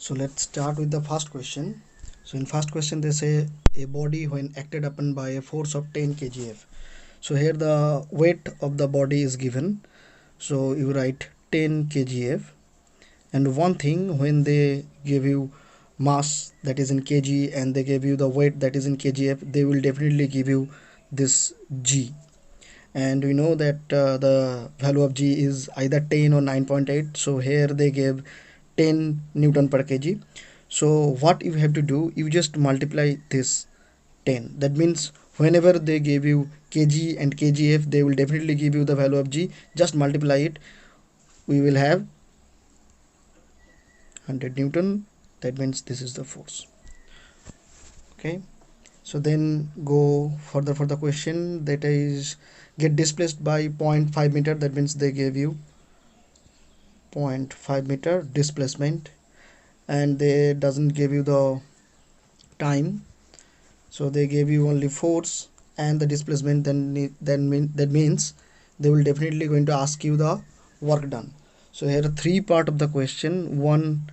So let's start with the first question. So in first question they say a body when acted upon by a force of 10 kgf. So here the weight of the body is given. So you write 10 kgf. And one thing, when they give you mass that is in kg and they give you the weight that is in kgf, they will definitely give you this g. And we know that the value of g is either 10 or 9.8. So here they gave 10 newton per kg. So what you have to do, you just multiply this 10. That means whenever they give you kg and kgf, they will definitely give you the value of g. Just multiply it, we will have 100 newton. That means this is the force. Okay, so then go further for the question, that is get displaced by 0.5 meter. That means they gave you 0.5 meter displacement, and they doesn't give you the time, so they gave you only force and the displacement. That means they will definitely going to ask you the work done. So here are three part of the question. One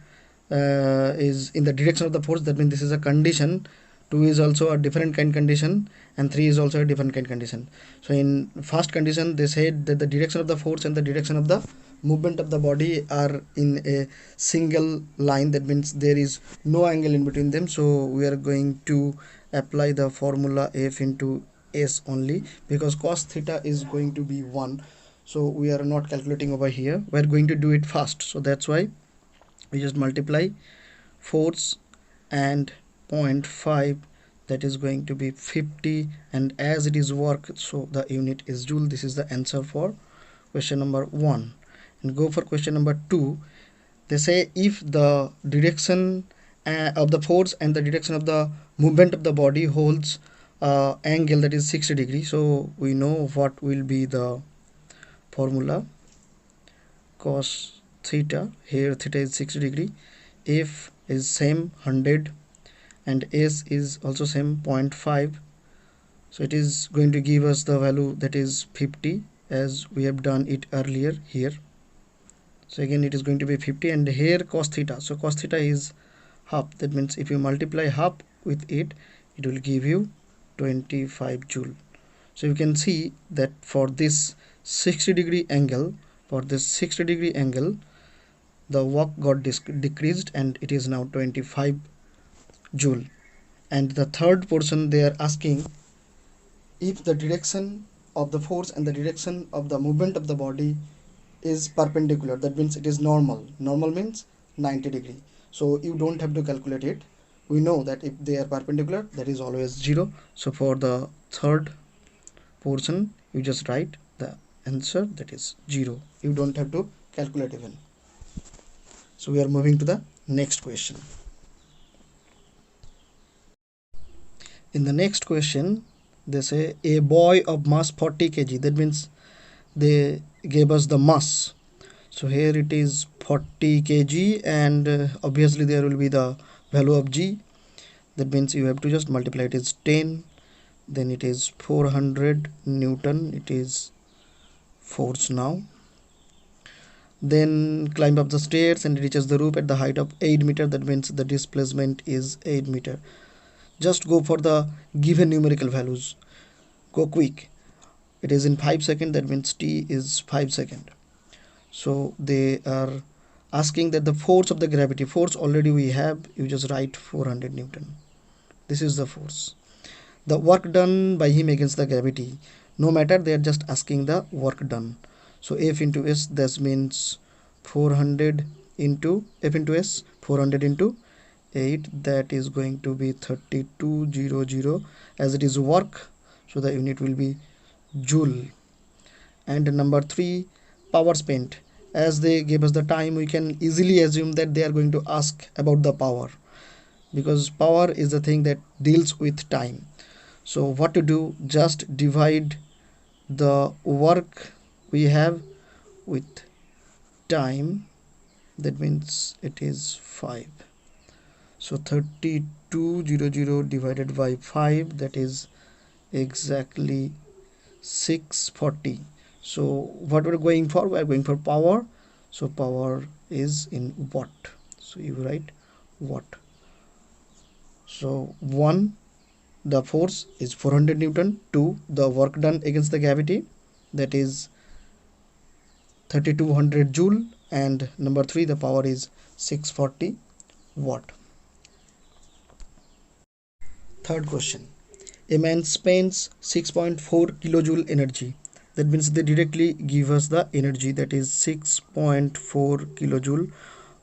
is in the direction of the force. That means this is a condition. Two is also a different kind condition, and three is also a different kind condition. So in first condition they said that the direction of the force and the direction of the movement of the body are in a single line. That means there is no angle in between them. So we are going to apply the formula F into S only, because cos theta is going to be 1. So we are not calculating over here, we are going to do it fast. So that's why we just multiply force and 0.5, that is going to be 50, and as it is work, so the unit is joule. This is the answer for question number 1. And go for question number 2. They say if the direction of the force and the direction of the movement of the body holds angle that is 60 degrees. So we know what will be the formula. Cos theta, here theta is 60 degree, F is same 100, and S is also same 0.5. so it is going to give us the value that is 50, as we have done it earlier here. So again it is going to be 50, and here cos theta, so cos theta is half. That means if you multiply half with it, it will give you 25 joule. So you can see that for this 60 degree angle, the work got decreased, and it is now 25 joule. And the third portion they are asking, if the direction of the force and the direction of the movement of the body is perpendicular, that means it is normal. Normal means 90 degree. So you don't have to calculate it. We know that if they are perpendicular, that is always 0. So for the third portion, you just write the answer, that is 0. You don't have to calculate even. So we are moving to the next question. In the next question, they say a boy of mass 40 kg. That means they gave us the mass. So here it is 40 kg, and obviously there will be the value of g. That means you have to just multiply it is 10, then it is 400 newton, it is force now. Then climb up the stairs and reaches the roof at the height of 8 meter. That means the displacement is 8 meter. Just go for the given numerical values. Go quick. It is in 5 seconds. That means t is 5 seconds. So they are asking that the force of the gravity, force already we have, you just write 400 newton. This is the force. The work done by him against the gravity, no matter, they are just asking the work done. So F into S, that means 400 into F into S, 400 into 8, that is going to be 3200, as it is work, so the unit will be joule. And number 3, power spent. As they gave us the time, we can easily assume that they are going to ask about the power, because power is the thing that deals with time. So what to do, just divide the work we have with time. That means it is 5. So 3200 divided by 5, that is exactly 640. So what we're going for, we're going for power. So power is in watt. So you write watt. So 1, the force is 400 Newton. 2, the work done against the gravity, that is 3200 joule. And number 3, the power is 640 watt. Third question. A man spends 6.4 kilojoule energy. That means they directly give us the energy, that is 6.4 kilojoule,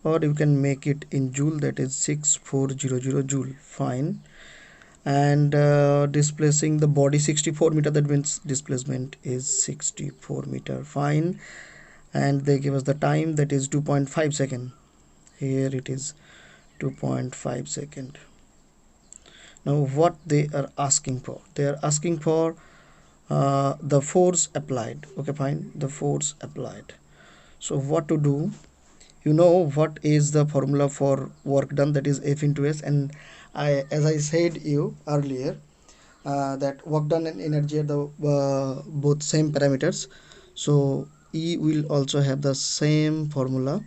or you can make it in joule, that is 6400 joule. Fine. And displacing the body 64 meter, that means displacement is 64 meter. Fine. And they give us the time, that is 2.5 second. Here it is 2.5 second. Now what they are asking for, they are asking for the force applied. Okay, fine, the force applied. So what to do, you know what is the formula for work done, that is F into S. And as I said you earlier, that work done and energy are the both same parameters, so E will also have the same formula.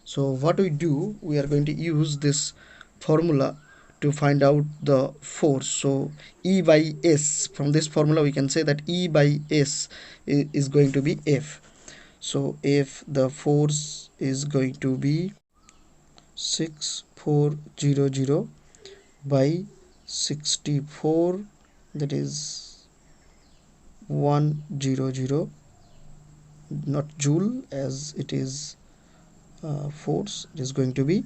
So what we do, we are going to use this formula to find out the force. So E by S, from this formula we can say that E by S is going to be F. So if the force is going to be 6400 by 64, that is 100, not joule, as it is force, it is going to be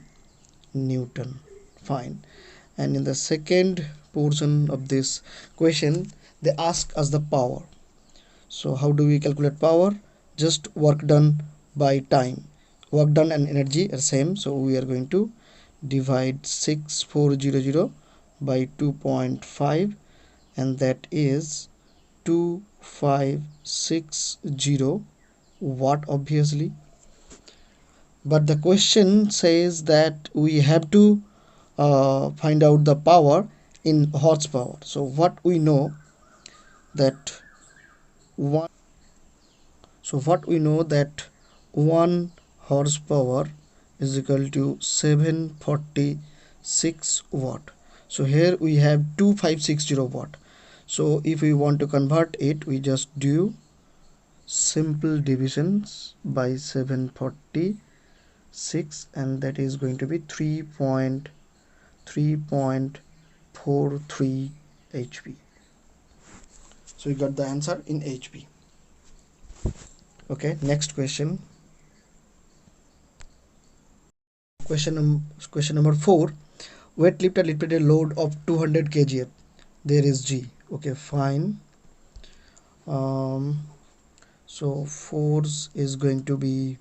Newton. Fine. And in the second portion of this question, they ask us the power. So how do we calculate power? Just work done by time. Work done and energy are same, so we are going to divide 6400 by 2.5, and that is 2560 watt, obviously. But the question says that we have to find out the power in horsepower. So what we know that one that 1 horsepower is equal to 746 watt. So here we have 2560 watt. So if we want to convert it, we just do simple divisions by 746, and that is going to be 3.43 HP. So we got the answer in HP. Okay, next question. Question number 4. Weightlifter lifted a load of 200 kg. There is G. Okay, fine. So force is going to be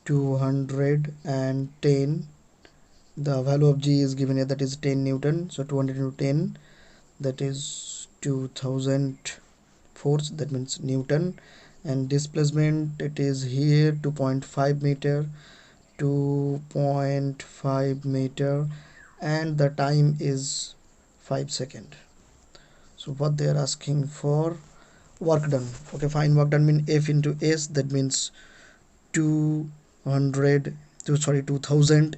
210. The value of G is given here, that is 10 Newton. So 200 into 10, that is 2000 force, that means Newton. And displacement, it is here 2.5 meter, 2.5 meter, and the time is 5 seconds. So what they are asking for, work done. Okay, fine. Work done mean F into S, that means 2000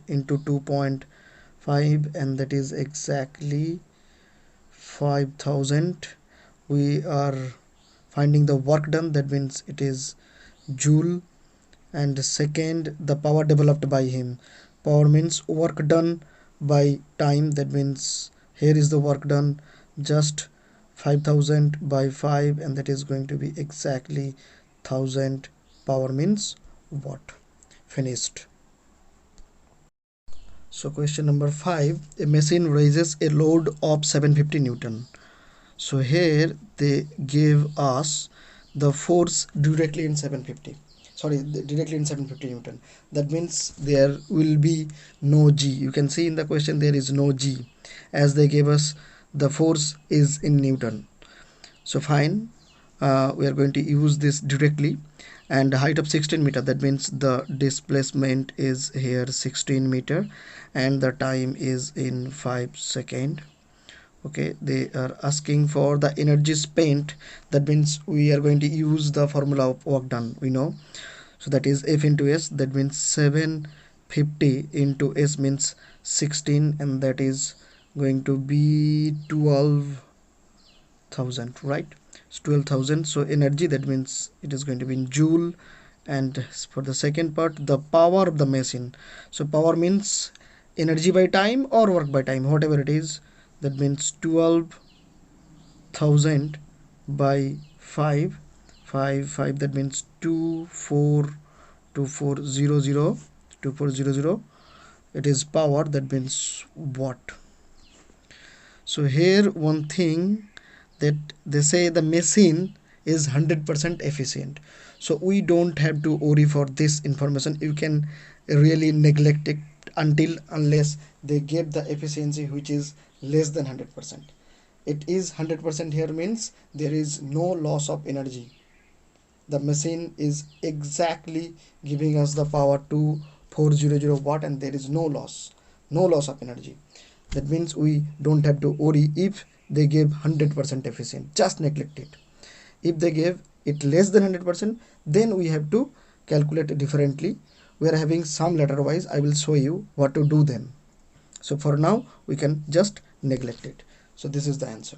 into 2.5, and that is exactly 5000. We are finding the work done, that means it is joule. And second, the power developed by him. Power means work done by time, that means here is the work done, just 5000 by 5, and that is going to be exactly 1000. Power means watt. Finished. So question number 5. A machine raises a load of 750 Newton. So here they give us the force directly in 750. Directly in 750 Newton. That means there will be no G. You can see in the question there is no G, as they gave us the force is in Newton. So fine, we are going to use this directly. And the height of 16 meter, that means the displacement is here 16 meter, and the time is in 5 seconds. Okay, they are asking for the energy spent, that means we are going to use the formula of work done, we know. So that is F into S, that means 750 50 into S means 16, and that is going to be 12,000, right? It's 12,000. So energy, that means it is going to be in joule. And for the second part, the power of the machine. So power means energy by time or work by time, whatever it is. That means 12,000 by 5, 5, that means 2400. It is power, that means watt. So here one thing, that they say the machine is 100% efficient, so we don't have to worry for this information. You can really neglect it until unless they give the efficiency which is less than 100%. It is 100% here means there is no loss of energy. The machine is exactly giving us the power to 400 watt, and there is no loss of energy. That means we don't have to worry if they give 100% efficient, just neglect it. If they give it less than 100%, then we have to calculate it differently. We are having some letter wise, I will show you what to do then. So for now we can just neglect it. So this is the answer.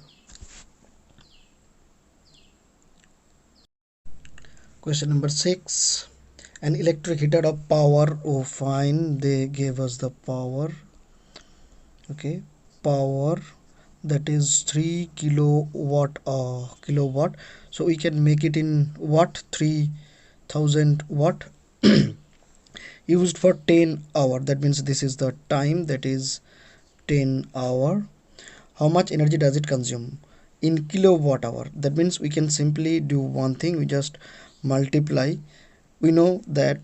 Question number 6. An electric heater of power, oh fine, they gave us the power. Okay, power, that is 3 kilowatt. So we can make it in watt, 3000 watt used for 10 hour. That means this is the time, that is 10 hour. How much energy does it consume in kilowatt hour? That means we can simply do one thing, we just multiply. We know that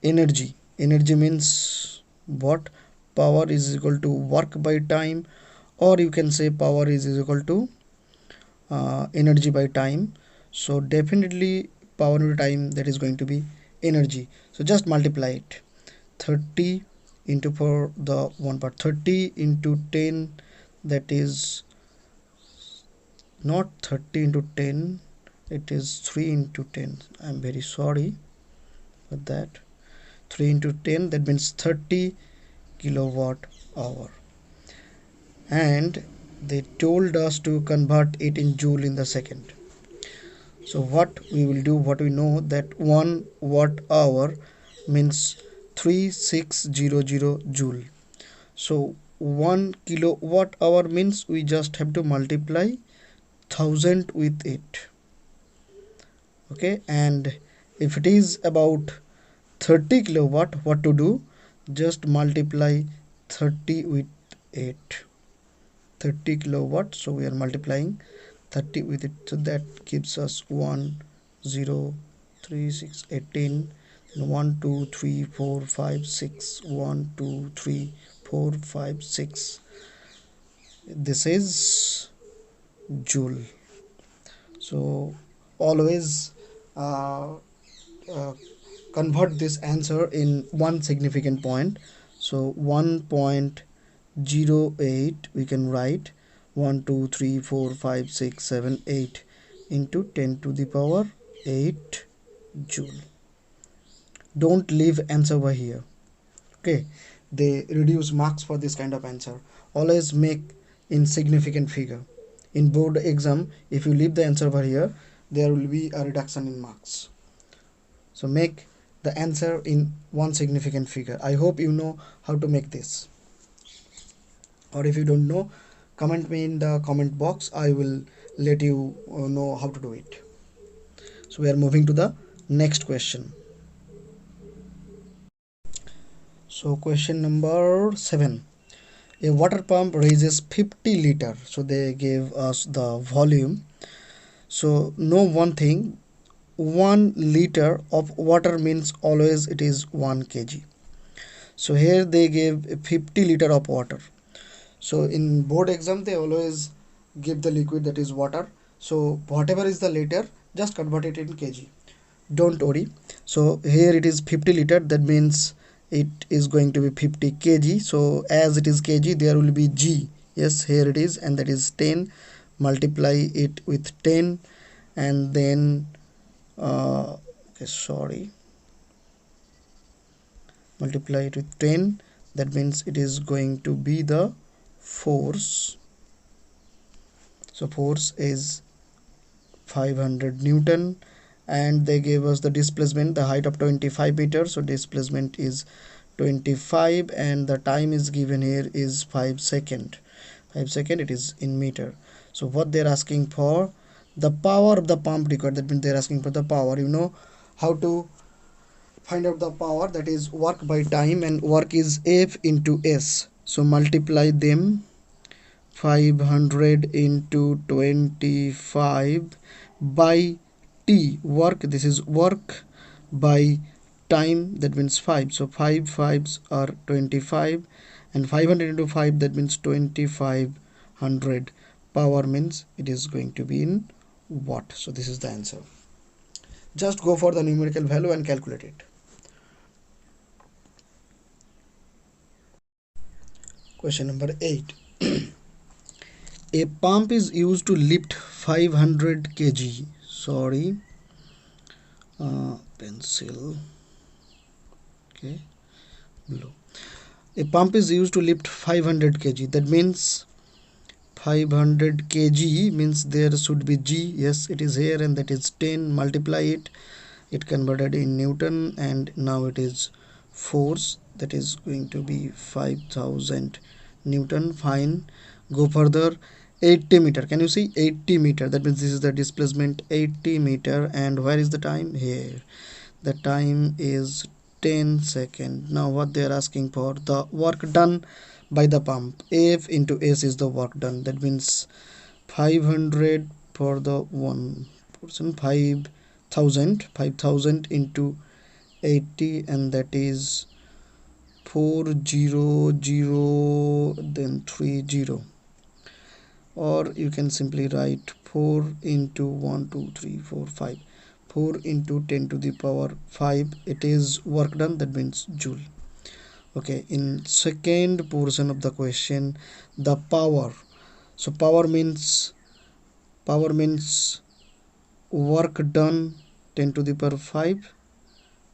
energy means what? Power is equal to work by time, or you can say power is equal to energy by time. So definitely power by time, that is going to be energy. So just multiply it. 30 into, for the one part, 30 into 10, that is not 30 into 10, it is 3 into 10. I'm very sorry for that. 3 into 10, that means 30 kilowatt hour. And they told us to convert it in joule in the second. So what we will do, what we know, that 1 watt hour means 3600 joule. So 1 kilowatt hour means we just have to multiply 1000 with it. Okay, and if it is about 30 kilowatt, what to do? Just multiply 30 with 8. 30 kilowatt, so we are multiplying 30 with it, so that gives us 1 0 3 6 18, 1 2 3 4 5 6, 1 2 3 4 5 6. This is joule. So always convert this answer in one significant point. So 1.08 we can write 1 2 3 4 5 6 7 8 into 10 to the power 8 joule. Don't leave answer over here. Okay, they reduce marks for this kind of answer. Always make in significant figure. In board exam, if you leave the answer over here, there will be a reduction in marks. So make the answer in one significant figure. I hope you know how to make this, or if you don't know, comment me in the comment box. I will let you know how to do it. So we are moving to the next question. So question number 7. A water pump raises 50 liter. So they gave us the volume. So know one thing, 1 liter of water means always it is 1 kg. So here they gave 50 liter of water. So in board exam they always give the liquid, that is water. So whatever is the liter, just convert it in kg. Don't worry. So here it is 50 liter, that means it is going to be 50 kg. So as it is kg, there will be g. Yes, here it is, and that is 10. Multiply it with 10, and then okay, sorry, multiply it with 10, that means it is going to be the force. So force is 500 Newton, and they gave us the displacement, the height of 25 meters, so displacement is 25, and the time is given here is 5 second. 5 second, it is in meter. So what they're asking for, the power of the pump required, that means they're asking for the power. You know how to find out the power, that is work by time, and work is F into S. So multiply them, 500 into 25 by T, work, this is work, by time, that means 5. So 5 fives are 25, and 500 into 5, that means 2500. Power means it is going to be in watt. So this is the answer. Just go for the numerical value and calculate it. Question number 8. A pump is used to lift 500 kg. Sorry, pencil. Okay, blue. A pump is used to lift 500 kg. That means 500 kg means there should be G. Yes, it is here, and that is 10. Multiply it. It converted in Newton, and now it is force. That is going to be 5000 Newton. Fine. Go further. 80 meter. Can you see 80 meter? That means this is the displacement, 80 meter. And where is the time? Here. The time is 10 seconds. Now what they are asking for, the work done by the pump. F into S is the work done. That means 500 for the one person, 5000 into 80, and that is 400, then 30, or you can simply write 4 into 1 2 3 4 5, 4 into 10 to the power 5. It is work done, that means joule. Okay, in second portion of the question, the power. So power means work done 10 to the power 5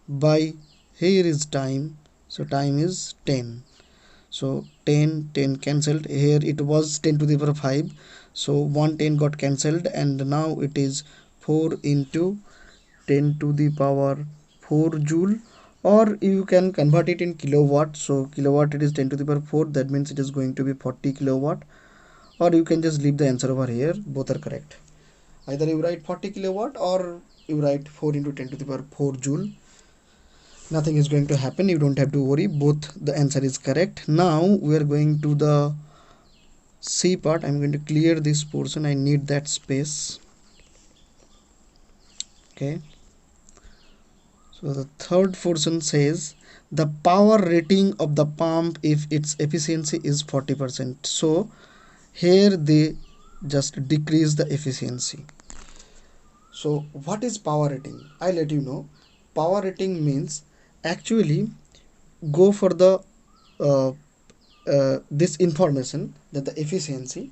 by, here is time, so time is 10. So 10 cancelled, here it was 10 to the power 5, so 110 got cancelled, and now it is 4 into 10 to the power 4 joule, or you can convert it in kilowatt. So kilowatt, it is 10 to the power 4, that means it is going to be 40 kilowatt, or you can just leave the answer over here. Both are correct. Either you write 40 kilowatt or you write 4 into 10 to the power 4 joule. Nothing is going to happen, you don't have to worry, both the answer is correct. Now we are going to the C part. I'm going to clear this portion, I need that space. Okay, so the third portion says the power rating of the pump if its efficiency is 40%. So here they just decrease the efficiency. So what is power rating? I'll let you know. Power rating means, actually go for the this information, that the efficiency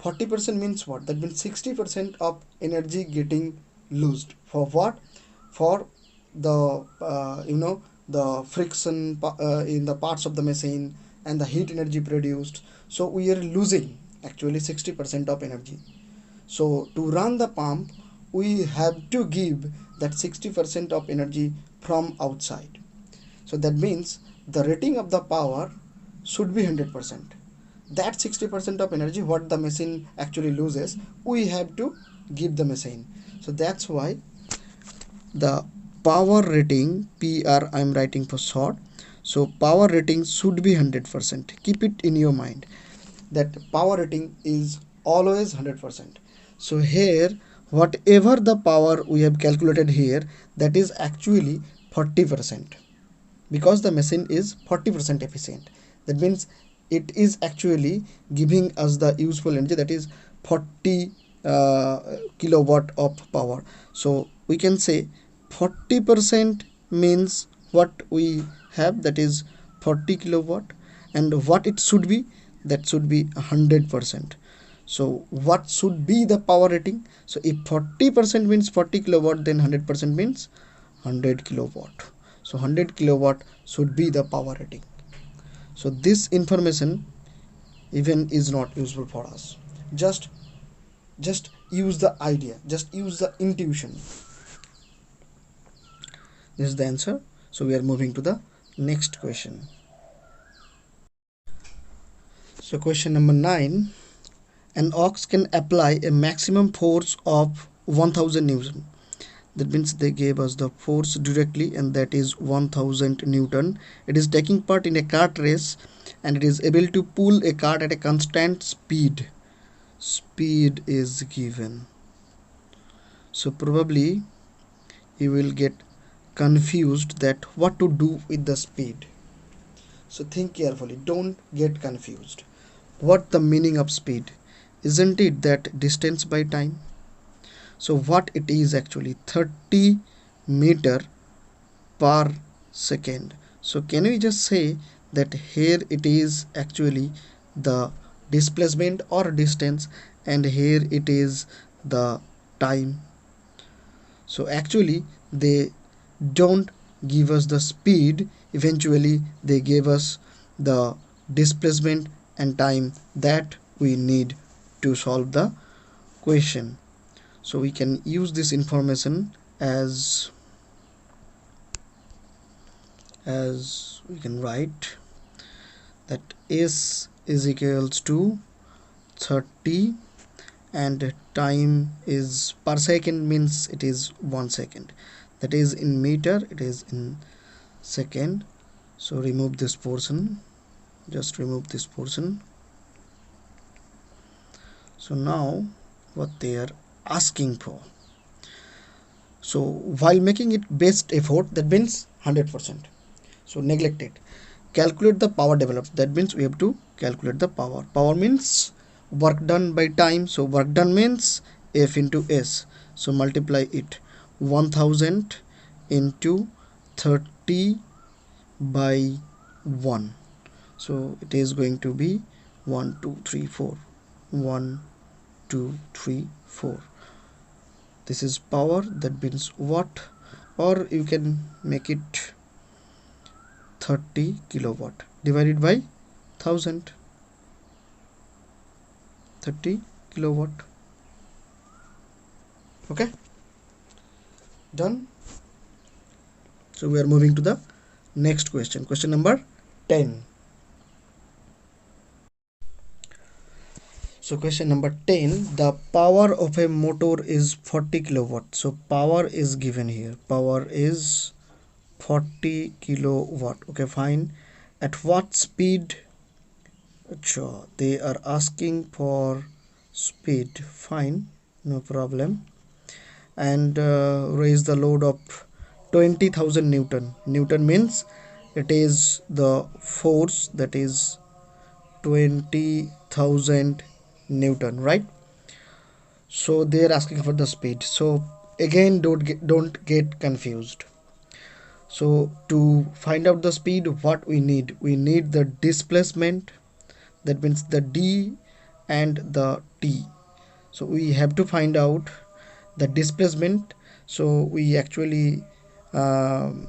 40% means what? That means 60% of energy getting loosed. For what? For the the friction in the parts of the machine, and the heat energy produced. So we are losing actually 60% of energy. So to run the pump, we have to give that 60% of energy from outside. So that means the rating of the power should be 100%. That 60% of energy what the machine actually loses, we have to give the machine. So that's why the power rating, PR I'm writing for short, so power rating should be 100%. Keep it in your mind that power rating is always 100%. So here whatever the power we have calculated here, that is actually 40%, because the machine is 40% efficient. That means it is actually giving us the useful energy, that is 40 kilowatt of power. So we can say 40% means what we have, that is 40 kilowatt, and what it should be, that should be 100%. So what should be the power rating? So if 40% means 40 kilowatt, then 100% means 100 kilowatt. So 100 kilowatt should be the power rating. So this information even is not useful for us. Just use the idea, just use the intuition. This is the answer. So we are moving to the next question. So question number 9. An ox can apply a maximum force of 1000 Newton. That means they gave us the force directly, and that is 1000 Newton. It is taking part in a cart race, and it is able to pull a cart at a constant speed. Speed is given. So probably you will get confused that what to do with the speed. So think carefully, don't get confused. What the meaning of speed? Isn't it that distance by time? So what it is actually 30 meter per second. So can we just say that here it is actually the displacement or distance, and here it is the time. So actually they don't give us the speed, eventually they gave us the displacement and time that we need to solve the question. So we can use this information as we can write that S is equals to 30 and time is per second, means it is 1 second. That is in meter, it is in second. So remove this portion, just remove this portion. So now what they are asking for. So while making it best effort, that means 100%. So neglect it. Calculate the power developed. That means we have to calculate the power. Power means work done by time. So work done means F into S. So multiply it 1000 into 30 by 1. So it is going to be 1 2 3 4 1 2 3 4. This is power, that means watt, or you can make it 30 kilowatt divided by 1000. 30 kilowatt. Okay, done. So we are moving to the next question. Question number 10. So question number 10, the power of a motor is 40 kilowatt. So power is given here. Power is 40 kilowatt. Okay, fine. At what speed? Sure, they are asking for speed. Fine, no problem. And raise the load of 20,000 Newton. Newton means it is the force, that is 20,000 Newton, right? So they are asking for the speed. So again, don't get confused. So to find out the speed, what we need the displacement, that means the D and the T. So we have to find out the displacement. So we actually writing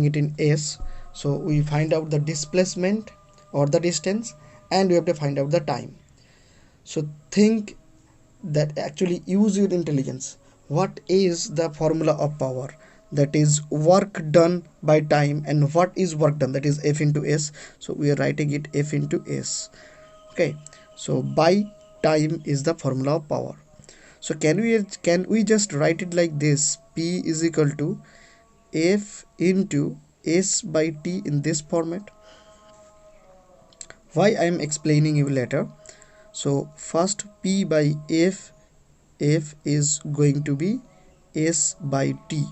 it in S. So we find out the displacement or the distance, and we have to find out the time. So think that, actually use your intelligence. What is the formula of power? That is work done by time, and what is work done? That is F into S. So we are writing it F into S. Okay, so by time is the formula of power. So can we just write it like this? P is equal to F into S by T in this format. Why I am explaining you later. So first P by F is going to be S by T,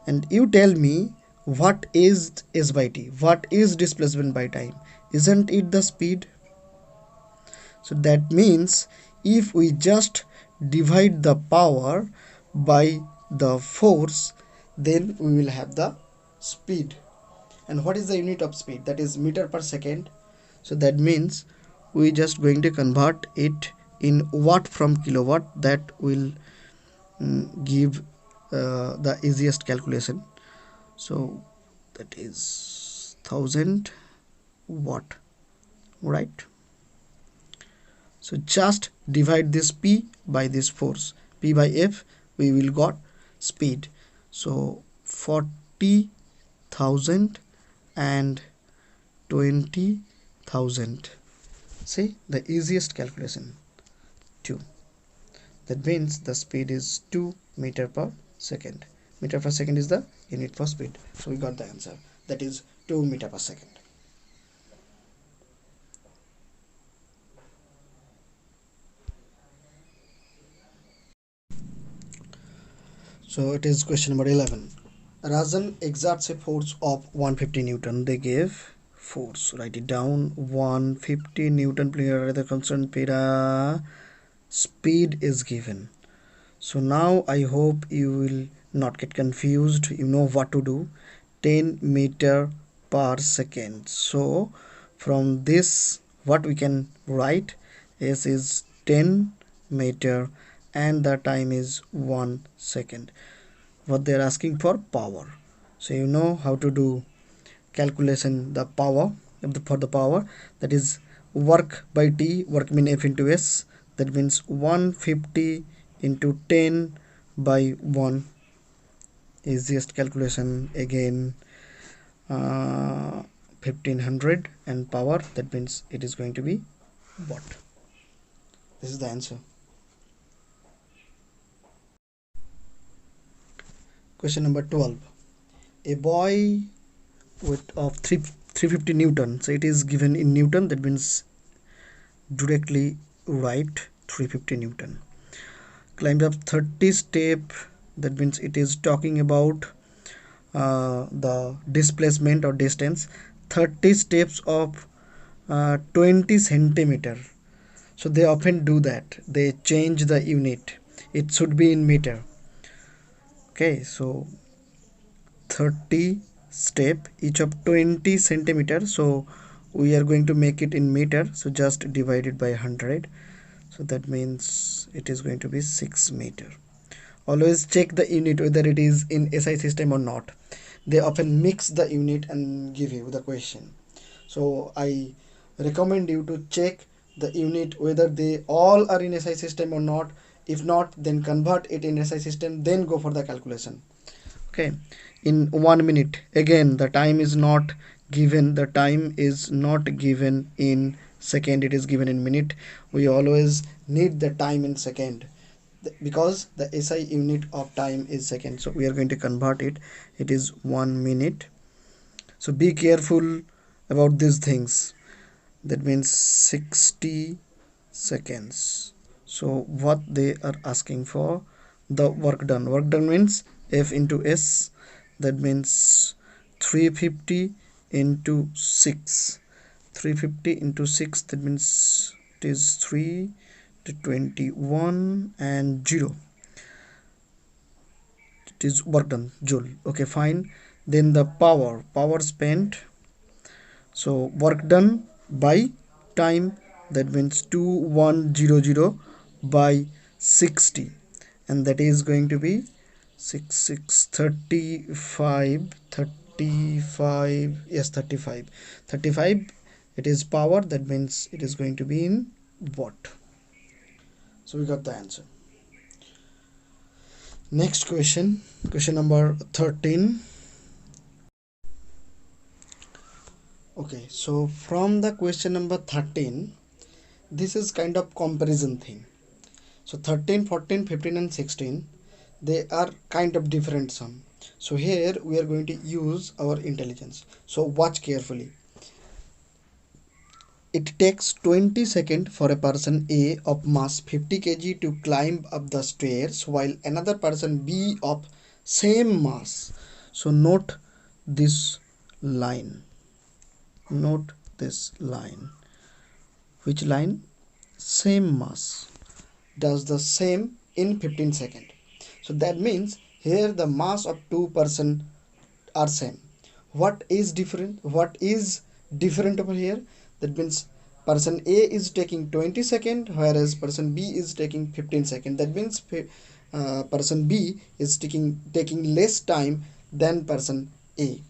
and you tell me what is S by T, what is displacement by time? Isn't it the speed? So that means if we just divide the power by the force, then we will have the speed. And what is the unit of speed? That is meter per second. So that means we just going to convert it in watt from kilowatt. That will give the easiest calculation. So that is 1000 watt, right? So just divide this P by this force, P by F, we will got speed. So 40,000 and 20,000. See, the easiest calculation, 2. That means the speed is 2 meter per second. Meter per second is the unit for speed. So we got the answer. That is 2 meter per second. So it is question number 11. Rajan exerts a force of 150 Newton. They gave force. Write it down. 150 Newton per the constant speed is given. So now I hope you will not get confused. You know what to do. 10 meter per second. So from this, what we can write is 10 meter and the time is 1 second. What they are asking for power. So you know how to do calculation the power for the power, that is work by T, work mean F into S, that means 150 into 10 by 1. Easiest calculation again, 1500, and power, that means it is going to be watt. This is the answer. Question number 12. A boy with of 350 Newton, so it is given in Newton, that means directly write 350 Newton, climbed up 30 step, that means it is talking about the displacement or distance, 30 steps of 20 centimeter. So they often do that, they change the unit, it should be in meter. Okay, so 30 step, each of 20 centimeter, so we are going to make it in meter, so just divide it by 100, so that means it is going to be 6 meter. Always check the unit whether it is in SI system or not. They often mix the unit and give you the question, so I recommend you to check the unit whether they all are in SI system or not. If not, then convert it in SI system, then go for the calculation. Okay, in 1 minute, again the time is not given, the time is not given in second, it is given in minute. We always need the time in second because the SI unit of time is second, so we are going to convert it, it is 1 minute. So be careful about these things, that means 60 seconds. So what they are asking for, the work done, work done means F into S, that means 350 into 6, 350 into 6, that means it is 3 to 21 and 0, it is work done, joule. Okay, fine. Then the power spent, so work done by time, that means 2100 by 60, and that is going to be 35, 35, yes, 35, it is power, that means it is going to be in watt. So we got the answer. Next question, question number 13. Okay, so from the question number 13, this is kind of comparison thing. So 13, 14, 15 and 16, they are kind of different sum. So here we are going to use our intelligence. So watch carefully. It takes 20 seconds for a person A of mass 50 kg to climb up the stairs, while another person B of same mass. So note this line. Note this line. Which line? Same mass does the same in 15 seconds. So that means here the mass of two person are same. What is different? What is different over here? That means person A is taking 20 seconds, whereas person B is taking 15 seconds. That means person B is taking less time than person A.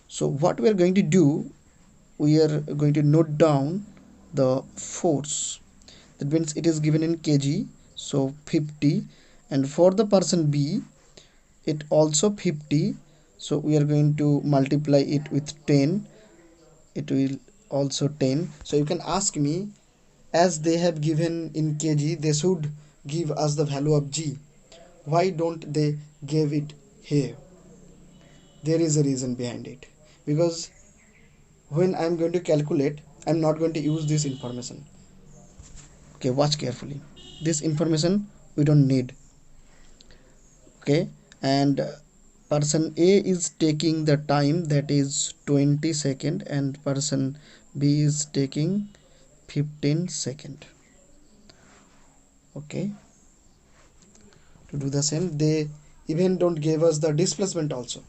So what we are going to do, we are going to note down the force. That means it is given in kg, so 50, and for the person B it also 50, so we are going to multiply it with 10, it will also 10. So you can ask me, as they have given in kg, they should give us the value of g. Why don't they give it here? There is a reason behind it, because when I'm going to calculate, I'm not going to use this information. Okay, watch carefully. This information we don't need. Okay, and person A is taking the time, that is 20 second, and person B is taking 15 second. Okay, to do the same, they even don't give us the displacement also.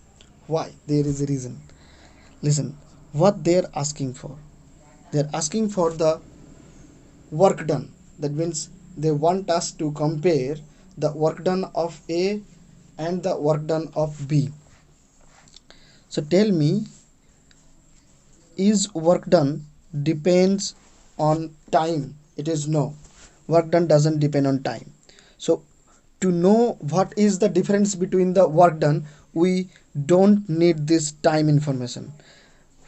Why? There is a reason. Listen, what they're asking for, they're asking for the work done. That means they want us to compare the work done of A and the work done of B. So tell me, is work done depends on time? It is no. Work done doesn't depend on time. So to know what is the difference between the work done, we don't need this time information.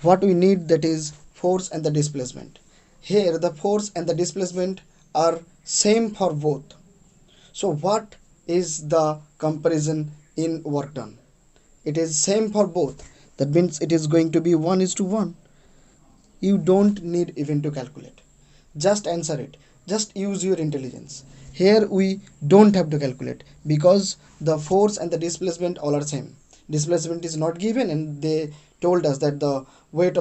What we need, that is force and the displacement. Here the force and the displacement are same for both. So what is the comparison in work done? It is same for both. That means it is going to be 1:1. You don't need even to calculate. Just answer it. Just use your intelligence. Here we don't have to calculate, because the force and the displacement all are same. Displacement is not given, and they told us that the weight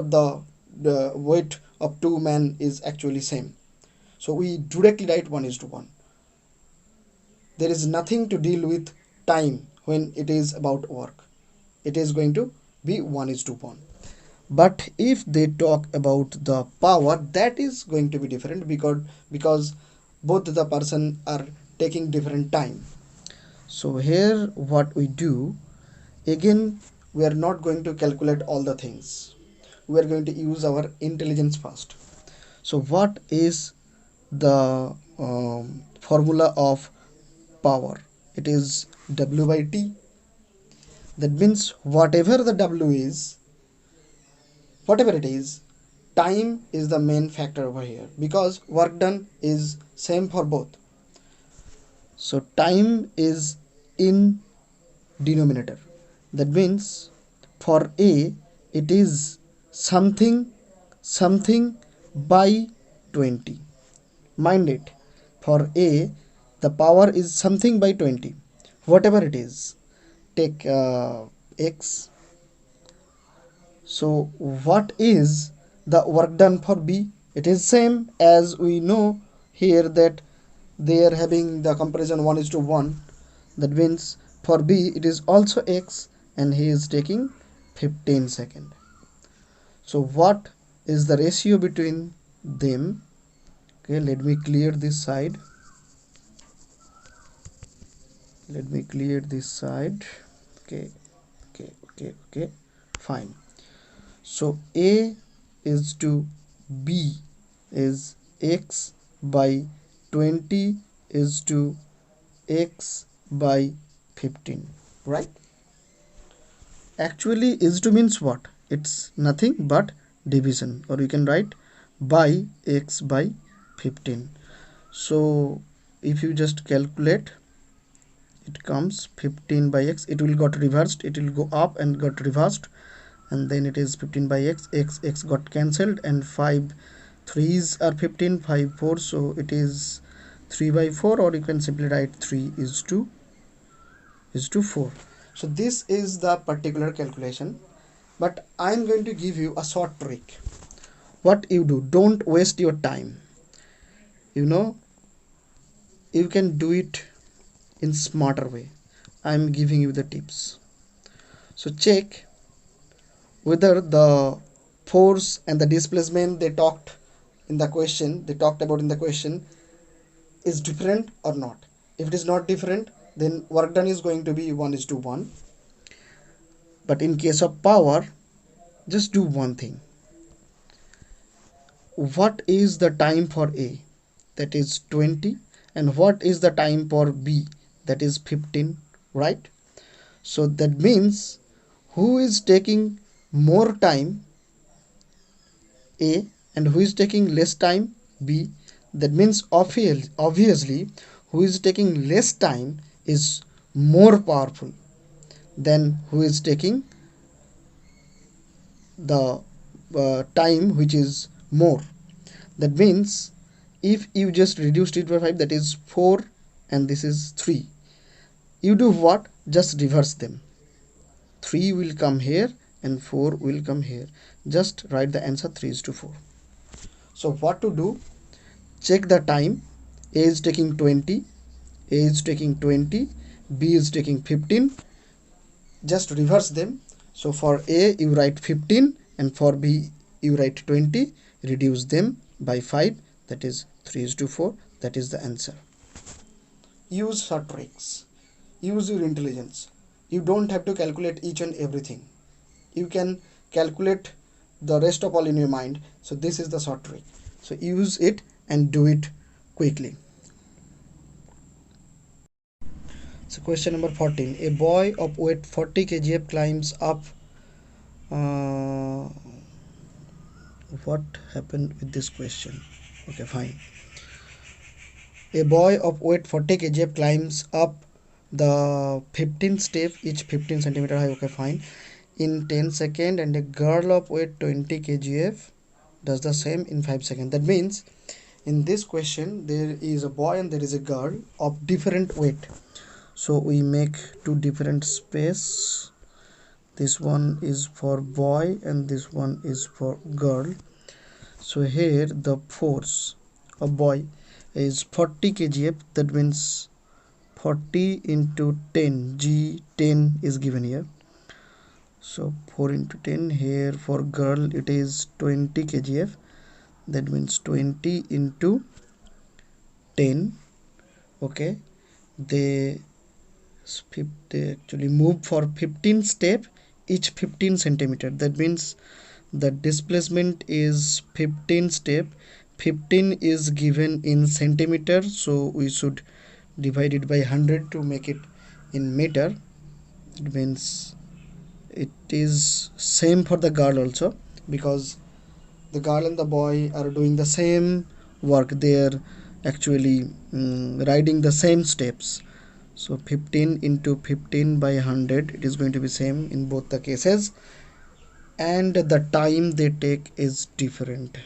of two men is actually same. So we directly write 1:1. There is nothing to deal with time when it is about work. It is going to be 1:1. But if they talk about the power, that is going to be different, because both the person are taking different time. So here what we do, again we are not going to calculate all the things. We are going to use our intelligence first. So what is the formula of power? It is W by T. That means whatever the W is, whatever it is, time is the main factor over here, because work done is same for both. So time is in denominator. That means for A it is something by 20. Mind it, for A the power is something by 20, whatever it is. Take x. So what is the work done for B? It is same, as we know here that they are having the comparison 1:1. That means for B it is also x, and he is taking 15 second. So what is the ratio between them? Okay, let me clear this side. Okay, fine. So A is to B is x by 20 is to x by 15, right? Actually is to means what? It's nothing but division, or you can write by x by 15. So if you just calculate, it comes 15 by x, it will got reversed, it will go up and got reversed, and then it is 15 by x got cancelled, and 5 3s are 15, 5 4, so it is 3 by 4, or you can simply write 3 is to 4. So this is the particular calculation, but I'm going to give you a short trick. What you do, don't waste your time. You can do it in smarter way. I'm giving you the tips. So check whether the force and the displacement they talked about in the question is different or not. If it is not different, then work done is going to be 1:1. But in case of power, just do one thing. What is the time for A? That is 20. And what is the time for B? That is 15, right? So that means who is taking more time? A. And who is taking less time? B. That means obviously who is taking less time is more powerful than who is taking the time which is more. That means if you just reduced it by 5, that is 4 and this is 3, you do what? Just reverse them. 3 will come here and 4 will come here. Just write the answer 3:4. So what to do? Check the time. A is taking 20, A is taking 20, B is taking 15. Just reverse them. So for A you write 15 and for B you write 20. Reduce them by 5, that is 3:4. That is the answer. Use short tricks. Use your intelligence. You don't have to calculate each and everything. You can calculate the rest of all in your mind. So this is the short trick. So use it and do it quickly. So question number 14. A boy of weight 40 kg climbs up. What happened with this question? Okay, fine. A boy of weight 40 kg climbs up the 15 step, each 15 centimeter high. Okay, fine, in 10 seconds, and a girl of weight 20 kg does the same in 5 seconds. That means in this question there is a boy and there is a girl of different weight. So we make two different space. This one is for boy and this one is for girl. So here the force of boy is 40 kg. That means 40 into 10, G10 is given here. So 4 into 10. Here for girl it is 20 kg. That means 20 into 10. Okay, they actually move for 15 step, each 15 centimeter. That means the displacement is 15 step. 15 is given in centimeter, so we should divide it by 100 to make it in meter. It means it is same for the girl also, because the girl and the boy are doing the same work. They are actually riding the same steps. So 15 into 15 by 100, it is going to be same in both the cases, and the time they take is different.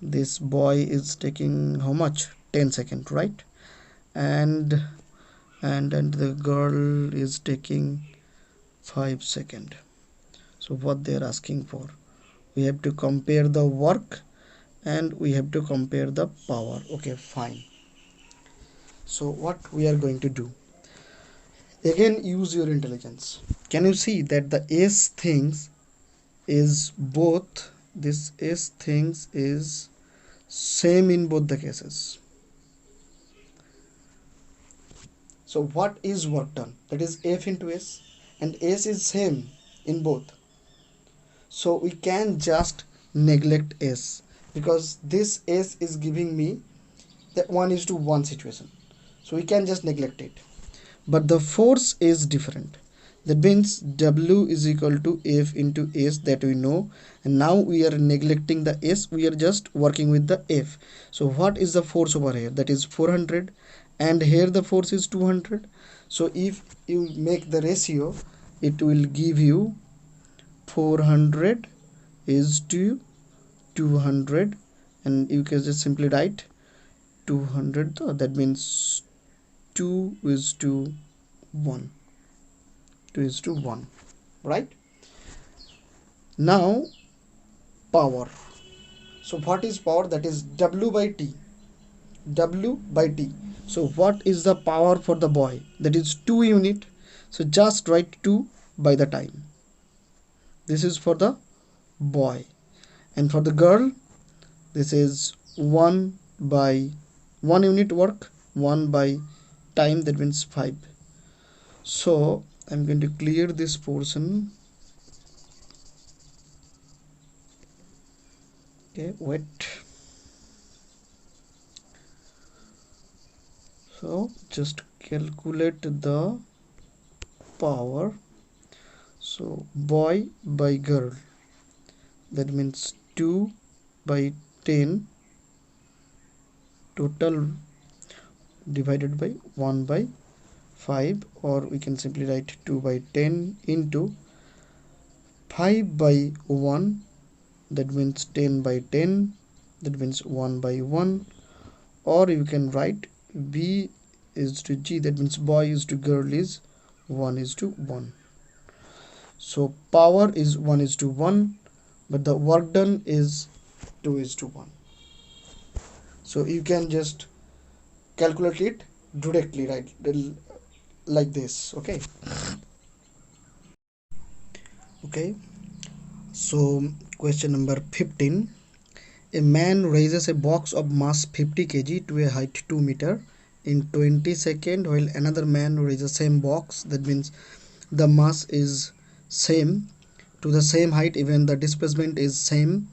This boy is taking how much? 10 seconds, right? And the girl is taking 5 seconds. So what they are asking for, we have to compare the work and we have to compare the power. Okay, fine. So what we are going to do, again use your intelligence. Can you see that the S things is both, this S things is same in both the cases. So what is work done? That is F into S, and S is same in both. So we can just neglect S, because this S is giving me that 1:1 situation. So we can just neglect it. But the force is different. That means W is equal to F into S, that we know, and now we are neglecting the S, we are just working with the F. So what is the force over here? That is 400, and here the force is 200. So if you make the ratio, it will give you 400 is to 200, and you can just simply write 200. That means 2 is to 1. 2 is to 1, right? Now power. So what is power? That is W by T. W by T. So what is the power for the boy? That is 2 unit. So just write 2 by the time. This is for the boy, and for the girl this is 1 by 1 unit work, 1 by time, that means 5. So I'm going to clear this portion. Okay, wait. So just calculate the power. So boy by girl, that means 2 by 10 total divided by 1 by 5, or we can simply write 2 by 10 into 5 by 1, that means 10 by 10, that means 1 by 1, or you can write B is to G, that means boy is to girl is 1 is to 1. So power is 1 is to 1, but the work done is 2 is to 1. So you can just calculate it directly, right, like this. Okay, so question number 15. A man raises a box of mass 50 kg to a height 2 meter in 20 seconds, while another man raises same box, that means the mass is same to the same height, even the displacement is same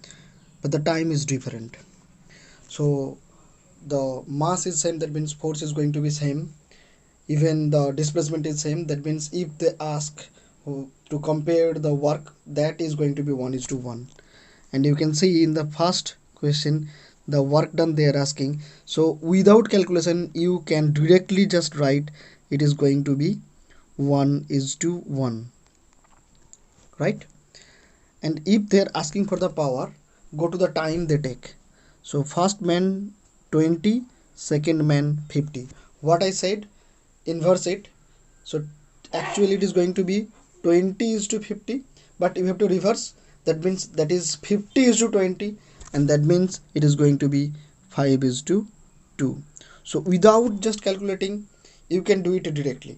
but the time is different. So the mass is same, that means force is going to be same, even the displacement is same, that means if they ask to compare the work, that is going to be 1 is to 1. And you can see in the first question the work done they are asking, so without calculation you can directly just write it is going to be 1 is to 1, right? And if they are asking for the power, go to the time they take. So first man 20, second man 50. What I said, inverse it. So actually it is going to be 20 is to 50, but you have to reverse, that means that is 50 is to 20, and that means it is going to be 5 is to 2. So without just calculating you can do it directly,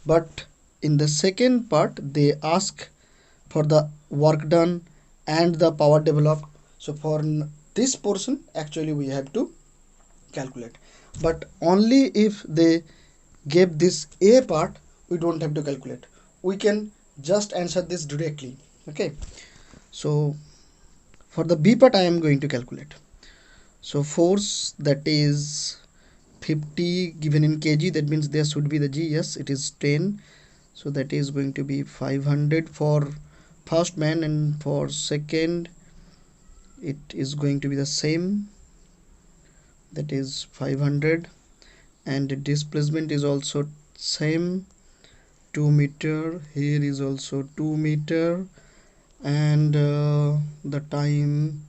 but in the second part they ask for the work done and the power developed. So for this portion actually we have to calculate, but only if they gave this A part we don't have to calculate, we can just answer this directly. Okay, so for the B part I am going to calculate. So force, that is 50 given in kg, that means there should be the G, yes it is 10, so that is going to be 500 for first man, and for second it is going to be the same, that is 500, and displacement is also same, 2 meter, here is also 2 meter, and the time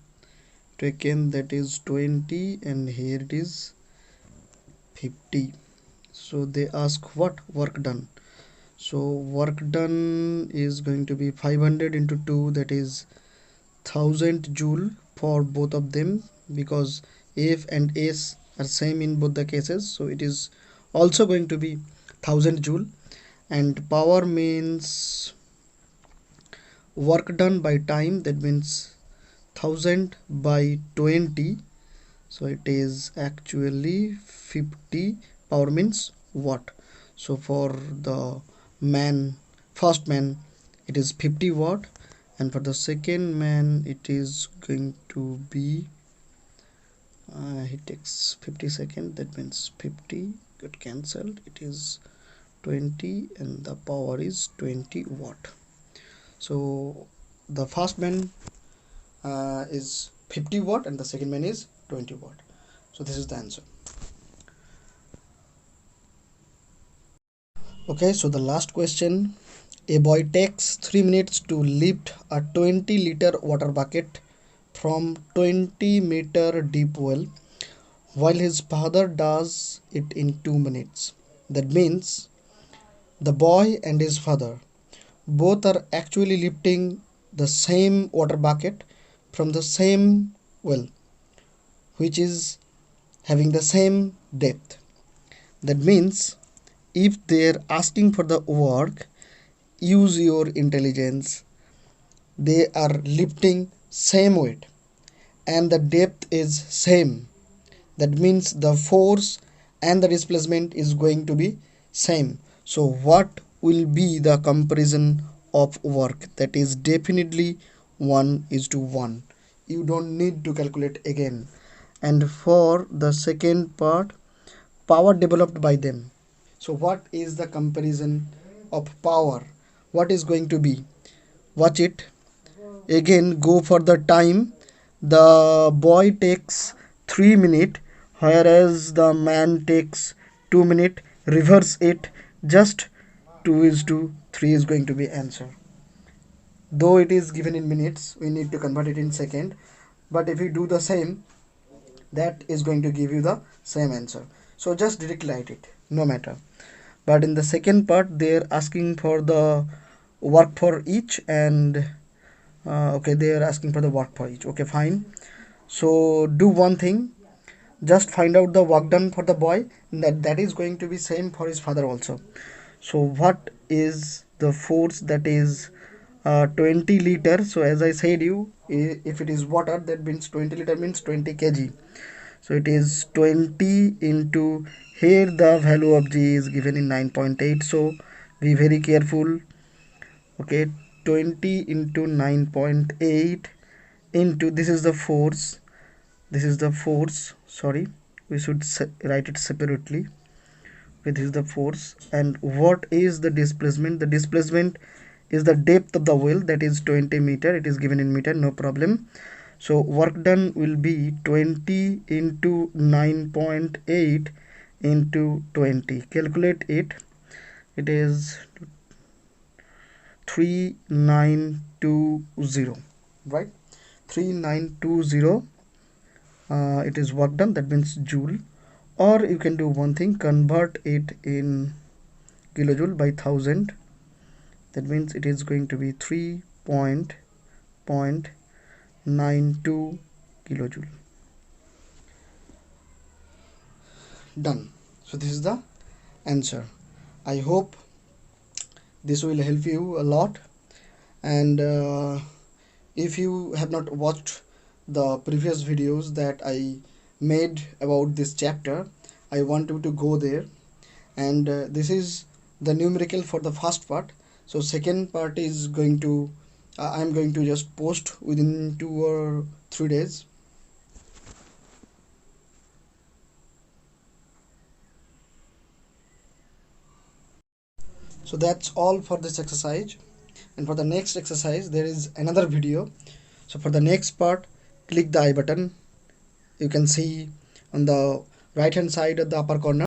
taken, that is 20, and here it is 50. So they ask what work done. So work done is going to be 500 into 2, that is 1000 joule for both of them, because F and S are same in both the cases, so it is also going to be 1000 joule. And power means work done by time, that means 1000 by 20, so it is actually 50. Power means watt. So for the first man it is 50 watt, and for the second man it is going to be he takes 50 seconds, that means 50 got cancelled, it is 20, and the power is 20 watt. So the first man is 50 watt and the second man is 20 watt. So this is the answer. Okay, so the last question. A boy takes 3 minutes to lift a 20-liter water bucket from 20-meter deep well, while his father does it in 2 minutes. That means the boy and his father both are actually lifting the same water bucket from the same well, which is having the same depth. That means if they are asking for the work, use your intelligence. They are lifting same weight and the depth is same, that means the force and the displacement is going to be same. So what will be the comparison of work, that is definitely 1:1. You don't need to calculate again. And for the second part, power developed by them. So what is the comparison of power? What is going to be? Watch it. Again, go for the time. The boy takes 3 minutes, whereas the man takes 2 minutes. Reverse it. Just 2 is to 3 is going to be answer. Though it is given in minutes, we need to convert it in second. But if we do the same, that is going to give you the same answer. So just directly write it, no matter. But in the second part, they're asking for the work for each, and okay, they are asking for the work for each. Okay, fine. So do one thing, just find out the work done for the boy, that is going to be same for his father also. So what is the force? That is 20 liter. So as I said you, if it is water, that means 20 liter means 20 kg. So it is 20 into, here the value of G is given in 9.8, so be very careful. Okay, 20 into 9.8 into, this is the force, sorry, we should write it separately. Okay, this is the force. And what is the displacement? The displacement is the depth of the well, that is 20 meter. It is given in meter, no problem. So work done will be 20 into 9.8 into 20. Calculate it. It is 3920, right? 3920. It is work done, that means joule. Or you can do one thing, convert it in kilojoule by 1000. That means it is going to be 3.92 kilojoule. Done. So this is the answer. I hope this will help you a lot. And if you have not watched the previous videos that I made about this chapter, I want you to go there. And this is the numerical for the first part. So second part is going to I'm going to just post within 2 or 3 days. So that's all for this exercise. And for the next exercise, there is another video. So for the next part, click the I button. You can see on the right hand side of the upper corner